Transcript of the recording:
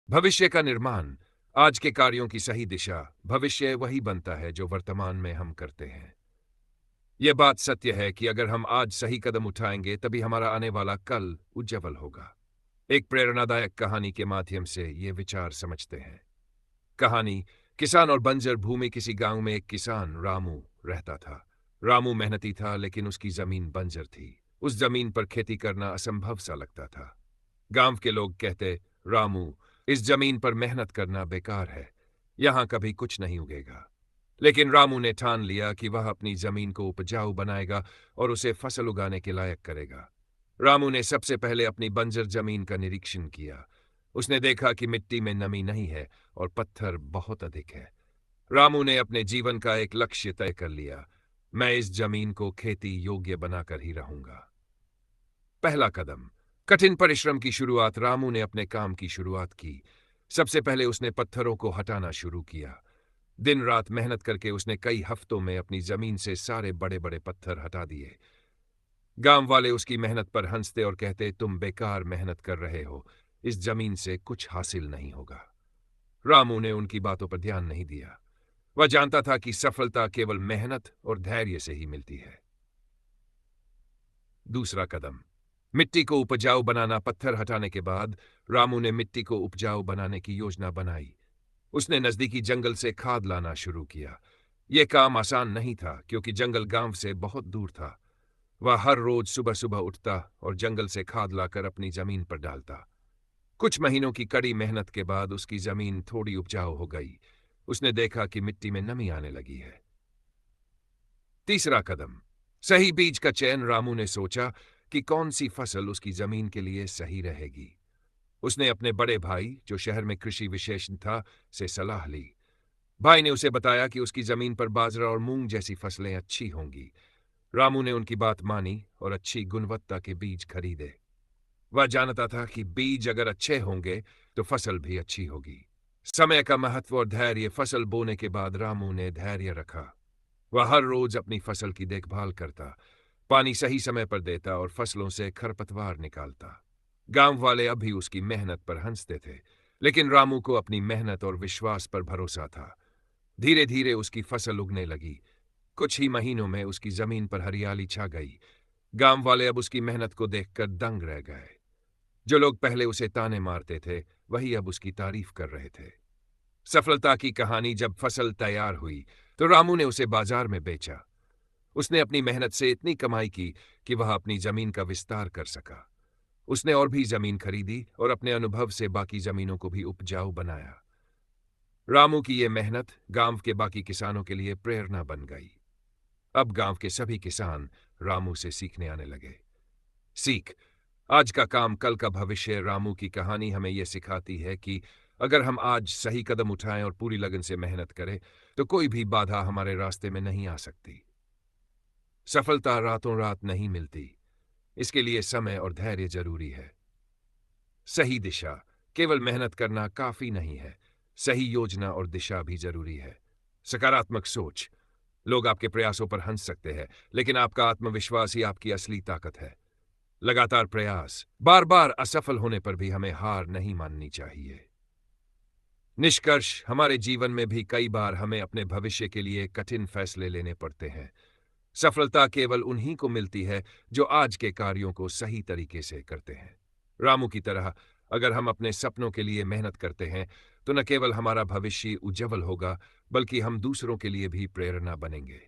भविष्य का निर्माण, आज के कार्यों की सही दिशा, भविष्य वही बनता है जो वर्तमान में हम करते हैं। यह बात सत्य है कि अगर हम आज सही कदम उठाएंगे तभी हमारा आने वाला कल उज्जवल होगा। एक प्रेरणादायक कहानी के माध्यम से ये विचार समझते हैं। कहानी, किसान और बंजर भूमि। किसी गांव में एक किसान रामू रहता था। रामू मेहनती था लेकिन उसकी जमीन बंजर थी। उस जमीन पर खेती करना असंभव सा लगता था। गांव के लोग कहते, रामू, इस जमीन पर मेहनत करना बेकार है, यहां कभी कुछ नहीं उगेगा। लेकिन रामू ने ठान लिया कि वह अपनी जमीन को उपजाऊ बनाएगा और उसे फसल उगाने के लायक करेगा। रामू ने सबसे पहले अपनी बंजर जमीन का निरीक्षण किया। उसने देखा कि मिट्टी में नमी नहीं है और पत्थर बहुत अधिक है। रामू ने अपने जीवन का एक लक्ष्य तय कर लिया, मैं इस जमीन को खेती योग्य बनाकर ही रहूंगा। पहला कदम, कठिन परिश्रम की शुरुआत। रामू ने अपने काम की शुरुआत की। सबसे पहले उसने पत्थरों को हटाना शुरू किया। दिन रात मेहनत करके उसने कई हफ्तों में अपनी जमीन से सारे बड़े बड़े पत्थर हटा दिए। गांव वाले उसकी मेहनत पर हंसते और कहते, तुम बेकार मेहनत कर रहे हो, इस जमीन से कुछ हासिल नहीं होगा। रामू ने उनकी बातों पर ध्यान नहीं दिया। वह जानता था कि सफलता केवल मेहनत और धैर्य से ही मिलती है। दूसरा कदम, मिट्टी को उपजाऊ बनाना। पत्थर हटाने के बाद रामू ने मिट्टी को उपजाऊ बनाने की योजना बनाई। उसने नजदीकी जंगल से खाद लाना शुरू किया। यह काम आसान नहीं था क्योंकि जंगल गांव से बहुत दूर था। वह हर रोज सुबह सुबह उठता और जंगल से खाद लाकर अपनी जमीन पर डालता। कुछ महीनों की कड़ी मेहनत के बाद उसकी जमीन थोड़ी उपजाऊ हो गई। उसने देखा कि मिट्टी में नमी आने लगी है। तीसरा कदम, सही बीज का चयन। रामू ने सोचा कि कौन सी फसल उसकी जमीन के लिए सही रहेगी। उसने अपने बड़े भाई, जो शहर में कृषि विशेषज्ञ था, से सलाह ली। भाई ने उसे बताया कि उसकी जमीन पर बाजरा और मूंग जैसी फसलें अच्छी होंगी। रामू ने उनकी बात मानी और अच्छी गुणवत्ता के बीज खरीदे। वह जानता था कि बीज अगर अच्छे होंगे तो फसल भी अच्छी होगी। समय का महत्व और धैर्य। फसल बोने के बाद रामू ने धैर्य रखा। वह हर रोज अपनी फसल की देखभाल करता, पानी सही समय पर देता और फसलों से खरपतवार निकालता। गांव वाले अभी उसकी मेहनत पर हंसते थे, लेकिन रामू को अपनी मेहनत और विश्वास पर भरोसा था। धीरे धीरे उसकी फसल उगने लगी। कुछ ही महीनों में उसकी जमीन पर हरियाली छा गई। गांव वाले अब उसकी मेहनत को देखकर दंग रह गए। जो लोग पहले उसे ताने मारते थे, वही अब उसकी तारीफ कर रहे थे। सफलता की कहानी, जब फसल तैयार हुई तो रामू ने उसे बाजार में बेचा। उसने अपनी मेहनत से इतनी कमाई की कि वह अपनी जमीन का विस्तार कर सका। उसने और भी जमीन खरीदी और अपने अनुभव से बाकी जमीनों को भी उपजाऊ बनाया। रामू की ये मेहनत गांव के बाकी किसानों के लिए प्रेरणा बन गई। अब गांव के सभी किसान रामू से सीखने आने लगे। सीख, आज का काम कल का भविष्य। रामू की कहानी हमें यह सिखाती है कि अगर हम आज सही कदम उठाएं और पूरी लगन से मेहनत करें तो कोई भी बाधा हमारे रास्ते में नहीं आ सकती। सफलता रातों रात नहीं मिलती, इसके लिए समय और धैर्य जरूरी है। सही दिशा, केवल मेहनत करना काफी नहीं है, सही योजना और दिशा भी जरूरी है। सकारात्मक सोच, लोग आपके प्रयासों पर हंस सकते हैं, लेकिन आपका आत्मविश्वास ही आपकी असली ताकत है। लगातार प्रयास, बार बार असफल होने पर भी हमें हार नहीं माननी चाहिए। निष्कर्ष, हमारे जीवन में भी कई बार हमें अपने भविष्य के लिए कठिन फैसले लेने पड़ते हैं। सफलता केवल उन्हीं को मिलती है जो आज के कार्यों को सही तरीके से करते हैं। रामू की तरह अगर हम अपने सपनों के लिए मेहनत करते हैं तो न केवल हमारा भविष्य उज्जवल होगा, बल्कि हम दूसरों के लिए भी प्रेरणा बनेंगे।